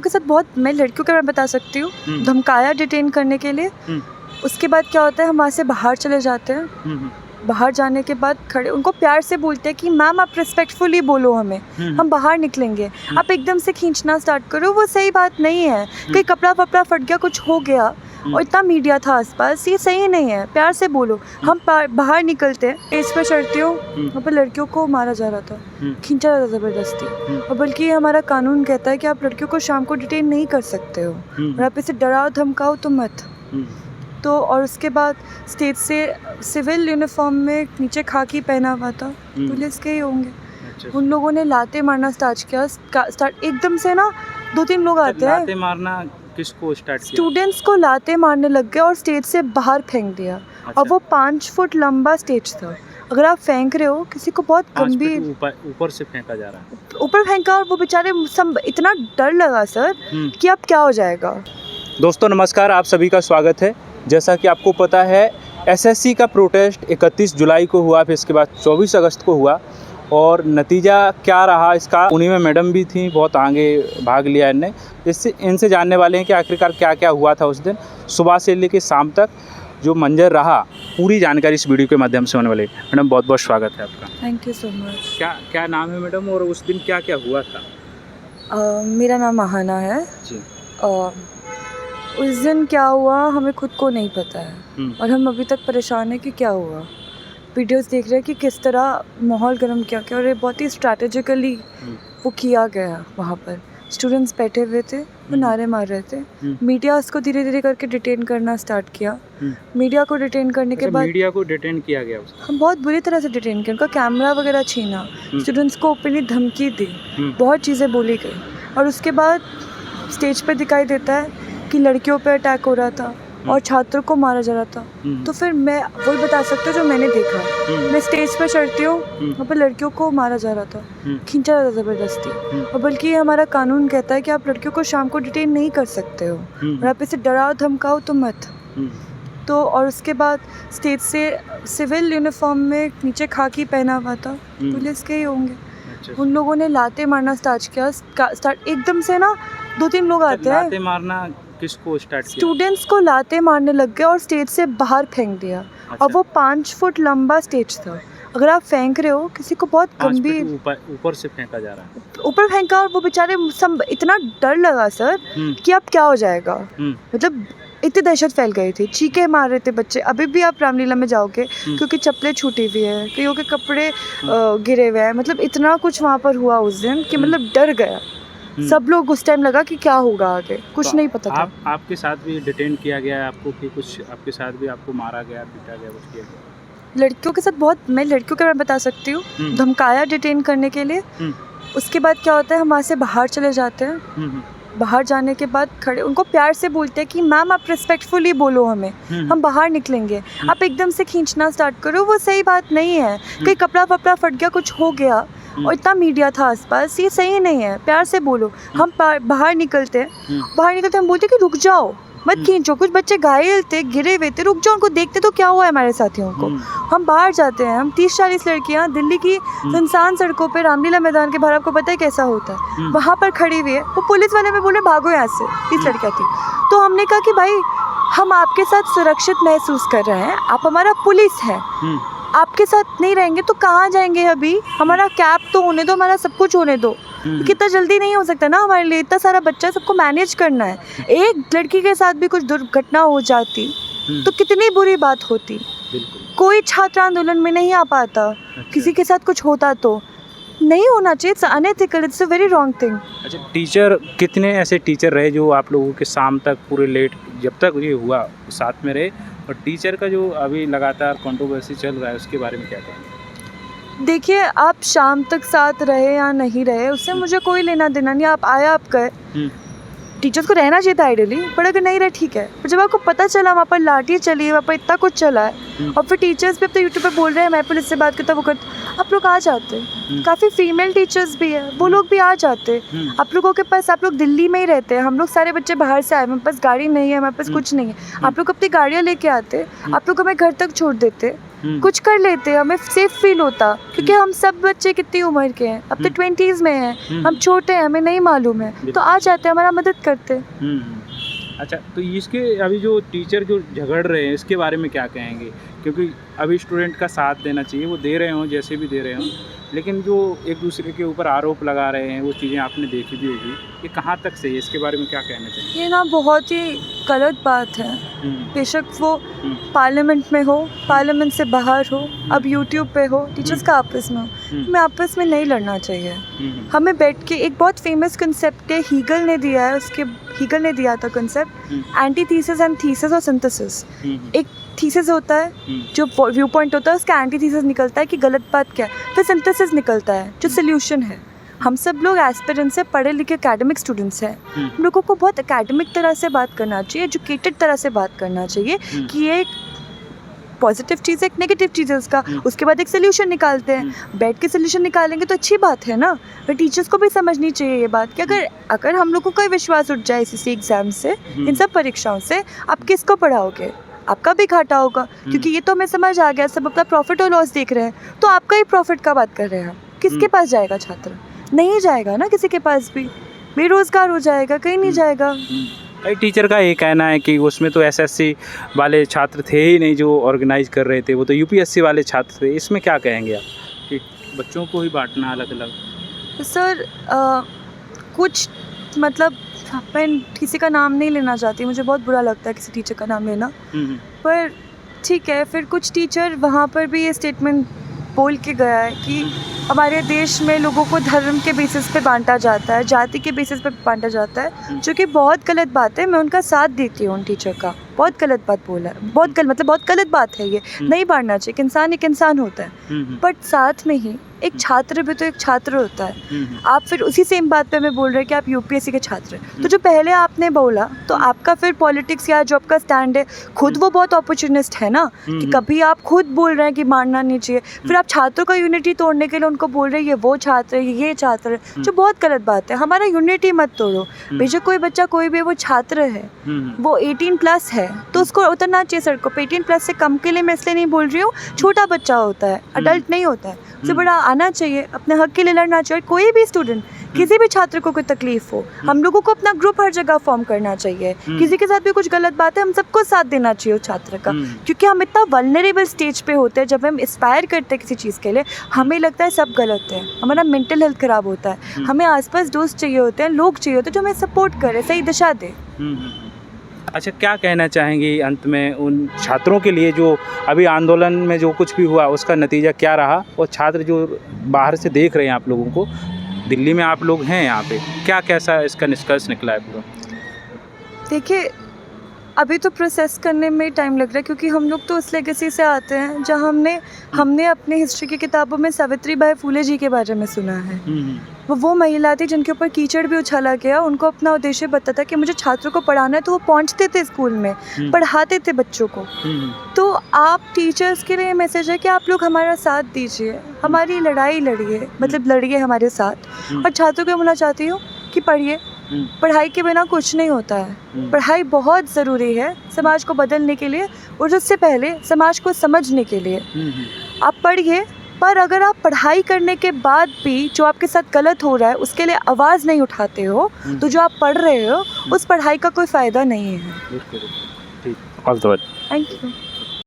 के साथ बहुत, मैं लड़कियों के बारे में बता सकती हूँ, धमकाया डिटेन करने के लिए। उसके बाद क्या होता है, हम वहाँ से बाहर चले जाते हैं। बाहर जाने के बाद खड़े उनको प्यार से बोलते हैं कि मैम आप रिस्पेक्टफुली बोलो हमें, हम बाहर निकलेंगे। आप एकदम से खींचना स्टार्ट करो, वो सही बात नहीं है। कहीं कपड़ा वपड़ा फट गया, कुछ हो गया और इतना मीडिया था आसपास, ये सही नहीं है। प्यार से बोलो। हम बाहर निकलते हैं, स्टेज पर चढ़ती हूँ, वहाँ पर लड़कियों को मारा जा रहा था, खींचा जा रहा था ज़बरदस्ती। और बल्कि हमारा कानून कहता है कि आप लड़कियों को शाम को डिटेन नहीं कर सकते हो, और आप इसे डराओ धमकाओ तो मत। तो और उसके बाद स्टेज से सिविल यूनिफॉर्म में नीचे खाकी पहना हुआ था, पुलिस के ही होंगे। अच्छा। उन लोगों ने लाते मारना स्टार्ट किया। एकदम से ना 2-3 लोग आते हैं, लाते मारना किसको स्टार्ट किया? स्टूडेंट्स को लाते मारने लग गए और स्टेज से बाहर फेंक दिया। अच्छा। और वो 5 फुट लंबा स्टेज था। अगर आप फेंक रहे हो किसी को, बहुत 5 गंभीर फीट ऊपर से फेंका जा रहा है। ऊपर फेंका, और वो बेचारे सब, इतना डर लगा सर कि अब क्या हो जाएगा। दोस्तों नमस्कार, आप सभी का स्वागत है। जैसा कि आपको पता है, एसएससी का प्रोटेस्ट 31 जुलाई को हुआ, फिर इसके बाद 24 अगस्त को हुआ। और नतीजा क्या रहा इसका, उन्हीं में मैडम भी थी, बहुत आगे भाग लिया इनने। इनसे जानने वाले हैं कि आखिरकार क्या क्या हुआ था उस दिन, सुबह से लेकर शाम तक जो मंजर रहा। पूरी जानकारी इस वीडियो के माध्यम से होने वाली है। मैडम बहुत बहुत स्वागत है आपका। Thank you so much. क्या नाम है मैडम, और उस दिन क्या क्या हुआ था? मेरा नाम आहाना है जी। उस दिन क्या हुआ हमें खुद को नहीं पता है, और हम अभी तक परेशान हैं कि क्या हुआ। वीडियोस देख रहे हैं कि किस तरह माहौल गर्म किया गया, और ये बहुत ही स्ट्रैटेजिकली वो किया गया। वहाँ पर स्टूडेंट्स बैठे हुए थे, वो नारे मार रहे थे। मीडिया उसको धीरे धीरे करके डिटेन करना स्टार्ट किया। मीडिया को डिटेन करने के बाद मीडिया को डिटेन किया गया उसका? हम बहुत बुरी तरह से डिटेन किया, उनका कैमरा वगैरह छीना, स्टूडेंट्स को ओपनली धमकी दी, बहुत चीज़ें बोली गई। और उसके बाद स्टेज पे दिखाई देता है कि लड़कियों पे अटैक हो रहा था और छात्रों को मारा जा रहा था। तो फिर मैं वही बता सकती हूँ जो मैंने देखा। मैं स्टेज पे चढ़ती हूँ, वहाँ पर लड़कियों को मारा जा रहा था, खींचा जा रहा था ज़बरदस्ती। और बल्कि हमारा कानून कहता है कि आप लड़कियों को शाम को डिटेन नहीं कर सकते हो, और आप इसे डराओ धमकाओ तो मत। तो और उसके बाद स्टेज से सिविल यूनिफॉर्म में नीचे खाकी पहना हुआ था, पुलिस के ही होंगे। अच्छा। उन लोगों ने लाते मारना स्टार्ट किया। एकदम से ना 2-3 लोग आते हैं, लाते मारना किसको स्टार्ट किया? स्टूडेंट्स को लाते मारने लग गए और स्टेज से बाहर फेंक दिया। अच्छा। और वो 5 फुट लंबा स्टेज था। अगर आप फेंक रहे हो किसी को, बहुत 5 फीट गंभीर ऊपर से फेंका जा रहा है। ऊपर फेंका, और वो बेचारे सब, इतना डर लगा सर कि अब क्या हो जाएगा। मतलब इतनी दहशत फैल गई थी, चीखे मार रहे थे बच्चे। अभी भी आप रामलीला में जाओगे, क्योंकि चप्पलें छूटी हुई है, कईयों के कपड़े गिरे हुए हैं। मतलब इतना कुछ वहाँ पर हुआ उस दिन कि मतलब डर गया सब लोग। उस टाइम लगा कि क्या होगा आगे, कुछ नहीं पता था। आपके साथ भी डिटेन किया गया है आपको, कि कुछ आपके साथ भी आपको मारा गया, पीटा गया, कुछ किया गया? लड़कियों के साथ बहुत, मैं लड़कियों के बारे में बता सकती हूँ, धमकाया डिटेन करने के लिए। उसके बाद क्या होता है, हम वहाँ से बाहर चले जाते हैं। बाहर जाने के बाद खड़े उनको प्यार से बोलते हैं कि मैम आप रिस्पेक्टफुली बोलो हमें, हम बाहर निकलेंगे। आप एकदम से खींचना स्टार्ट करो, वो सही बात नहीं है। कहीं कपड़ा वपड़ा फट गया, कुछ हो गया और इतना मीडिया था आसपास, ये सही नहीं है। प्यार से बोलो। हम बाहर निकलते हम बोलते कि रुक जाओ, मत खींचो। कुछ बच्चे घायल थे, गिरे हुए थे, रुक जाओ, उनको देखते तो क्या हुआ है हमारे साथियों को। हम बाहर जाते हैं, हम 30-40 लड़कियां दिल्ली की सुनसान सड़कों पे, रामलीला मैदान के बाहर, आपको पता है कैसा होता है, वहाँ पर खड़ी हुई है। वो पुलिस वाले में बोले भागो यहाँ से, 30 लड़कियां थी। तो हमने कहा कि भाई हम आपके साथ सुरक्षित महसूस कर रहे हैं, आप हमारा पुलिस है, आपके साथ नहीं रहेंगे तो कहाँ जाएंगे। अभी हमारा कैब तो होने दो, हमारा सब कुछ होने दो। कितना जल्दी नहीं हो सकता ना हमारे लिए, इतना सारा बच्चा, सबको मैनेज करना है। एक लड़की के साथ भी कुछ दुर्घटना हो जाती तो कितनी बुरी बात होती। कोई छात्र आंदोलन में नहीं आ पाता। किसी के साथ कुछ होता तो नहीं होना चाहिए, it's unethical, it's a very wrong thing. अच्छा, टीचर कितने ऐसे टीचर रहे जो आप लोगों के शाम तक पूरे लेट, जब तक ये हुआ साथ में रहे? और टीचर का जो अभी लगातार कंट्रोवर्सी चल रहा है, उसके बारे में क्या कहेंगे? देखिए, आप शाम तक साथ रहे या नहीं रहे, उससे मुझे कोई लेना देना नहीं। आप आया, आप गए। टीचर्स को रहना चाहिए था आइडियली, पर अगर नहीं रहे ठीक है। पर जब आपको पता चला वहाँ पर लाठी चली है, वहाँ पर इतना कुछ चला है, और फिर टीचर्स भी अब तो यूट्यूब पर बोल रहे हैं मैं पुलिस से बात करता, वो करता, आप लोग आ जाते। काफ़ी फीमेल टीचर्स भी है, वो लोग भी आ जाते। आप लोगों के पास, आप लोग दिल्ली में ही रहते हैं, हम लोग सारे बच्चे बाहर से आए, हमारे पास गाड़ी नहीं है, हमारे पास कुछ नहीं है। आप लोग अपनी गाड़ियाँ लेके आते, आप लोग हमें घर तक छोड़ देते, कुछ कर लेते, हमें सेफ फील होता, क्योंकि हम सब बच्चे कितनी उम्र के हैं, अब तो 20s में हैं, हम छोटे हैं, हमें नहीं मालूम है, तो आ जाते हमारा मदद करते। अच्छा, तो इसके अभी जो टीचर जो झगड़ रहे हैं इसके बारे में क्या कहेंगे? क्योंकि अभी स्टूडेंट का साथ देना चाहिए, वो दे रहे हों जैसे भी दे रहे हों, लेकिन जो एक दूसरे के ऊपर आरोप लगा रहे हैं वो चीज़ें आपने देखी भी होगी, ये कहाँ तक सही है? इसके बारे में क्या कहना चाहिए? ये ना बहुत ही गलत बात है। बेशक वो पार्लियामेंट में हो, पार्लियामेंट से बाहर हो, अब यूट्यूब पे हो, टीचर्स का आपस में हो, हमें आपस में नहीं लड़ना चाहिए। हमें बैठ के, एक बहुत फेमस कंसेप्ट है, हीगल ने दिया है, हीगल ने दिया था कंसेप्ट, एंटीथीसिस एंड थीसिस और सिंथेसिस। एक थीसिस होता है जो व्यू पॉइंट होता है, उसका एंटीथीसिस निकलता है कि गलत बात क्या है, फिर सिंथेसिस निकलता है जो सोल्यूशन है। हम सब लोग एस्पिरेंट्स से, पढ़े लिखे एकेडमिक स्टूडेंट्स हैं, हम लोगों को बहुत एकेडमिक तरह से बात करना चाहिए, एजुकेटेड तरह से बात करना चाहिए कि ये एक पॉजिटिव चीज़ है, एक नेगेटिव चीज़ है उसका, उसके बाद एक सोल्यूशन निकालते हैं। बैठ के सोल्यूशन निकालेंगे तो अच्छी बात है ना। पर टीचर्स को भी समझनी चाहिए ये बात कि अगर हम लोगों का विश्वास उठ जाए इसी एग्ज़ाम से, इन सब परीक्षाओं से, आप किसको पढ़ाओगे? आपका भी घाटा होगा, क्योंकि ये तो हमें समझ आ गया, सब अपना प्रॉफिट और लॉस देख रहे हैं, तो आपका ही प्रॉफिट का बात कर रहे हैं। किसके पास जाएगा छात्र? नहीं जाएगा ना किसी के पास भी, बेरोज़गार हो जाएगा, कहीं नहीं जाएगा। कई टीचर का ये कहना है कि उसमें तो एसएससी वाले छात्र थे ही नहीं जो ऑर्गेनाइज कर रहे थे, वो तो यूपीएससी वाले छात्र थे। इसमें क्या कहेंगे आप कि बच्चों को ही बांटना अलग अलग? सर कुछ मतलब मैं किसी का नाम नहीं लेना चाहती, मुझे बहुत बुरा लगता है किसी टीचर का नाम लेना, पर ठीक है, फिर कुछ टीचर वहाँ पर भी ये स्टेटमेंट बोल के गया है कि हमारे देश में लोगों को धर्म के बेसिस पे बांटा जाता है, जाति के बेसिस पे बांटा जाता है, जो कि बहुत गलत बात है। मैं उनका साथ देती हूँ उन टीचर का, बहुत गलत बात बोला है, बहुत गलत बात है, ये नहीं बांटना चाहिए। एक इंसान होता है, बट साथ में ही एक छात्र भी तो एक छात्र होता है। आप फिर उसी सेम बात पे मैं बोल रहे हैं कि आप यूपीएससी के छात्र हैं, तो जो पहले आपने बोला, तो आपका फिर पॉलिटिक्स या जो आपका स्टैंड है खुद वो बहुत अपॉर्चुनिस्ट है ना, कि कभी आप खुद बोल रहे हैं कि मानना नहीं चाहिए, फिर आप छात्रों का यूनिटी तोड़ने के लिए उनको बोल रहे हैं ये वो छात्र है, ये छात्र है, जो बहुत गलत बात है। हमारा यूनिटी मत तोड़ो। बेशक कोई बच्चा कोई भी, वो छात्र है, वो 18+ है, तो उसको उतरना चाहिए सड़कों पे। 18+ से कम के लिए मैं इसलिए नहीं बोल रही हूँ, छोटा बच्चा होता है, अडल्ट नहीं होता है, उससे बड़ा आना चाहिए, अपने हक के लिए लड़ना चाहिए। कोई भी स्टूडेंट, किसी भी छात्र को कोई तकलीफ हो, हम लोगों को अपना ग्रुप हर जगह फॉर्म करना चाहिए। किसी के साथ भी कुछ गलत बात है, हम सबको साथ देना चाहिए उस छात्र का, क्योंकि हम इतना वल्नरेबल स्टेज पे होते हैं, जब हम इंस्पायर करते हैं किसी चीज़ के लिए, हमें लगता है सब गलत है, हमारा मेंटल हेल्थ ख़राब होता है, हमें आसपास दोस्त चाहिए होते हैं, लोग चाहिए होते हैं जो हमें सपोर्ट करे, सही दिशा दे। अच्छा, क्या कहना चाहेंगी अंत में उन छात्रों के लिए जो अभी आंदोलन में जो कुछ भी हुआ उसका नतीजा क्या रहा, और छात्र जो बाहर से देख रहे हैं आप लोगों को, दिल्ली में आप लोग हैं यहाँ पे, क्या कैसा इसका निष्कर्ष निकला है पूरा? देखिए, अभी तो प्रोसेस करने में टाइम लग रहा है, क्योंकि हम लोग तो उस लेगेसी से आते हैं जहाँ हमने अपने हिस्ट्री की किताबों में सावित्रीबाई फुले जी के बारे में सुना है। वो महिला थी जिनके ऊपर कीचड़ भी उछाला गया। उनको अपना उद्देश्य पता था कि मुझे छात्रों को पढ़ाना है, तो वो पहुँचते थे स्कूल में, पढ़ाते थे बच्चों को। तो आप टीचर्स के लिए मैसेज है कि आप लोग हमारा साथ दीजिए, हमारी लड़ाई लड़िए, मतलब लड़िए हमारे साथ। और छात्रों को बोलना चाहती हूँ कि पढ़िए, पढ़ाई के बिना कुछ नहीं होता है। पढ़ाई बहुत ज़रूरी है समाज को बदलने के लिए, और उससे पहले समाज को समझने के लिए। आप पढ़िए, पर अगर आप पढ़ाई करने के बाद भी जो आपके साथ गलत हो रहा है उसके लिए आवाज़ नहीं उठाते हो, तो जो आप पढ़ रहे हो उस पढ़ाई का कोई फ़ायदा नहीं है। ठीक, all the best. Thank you.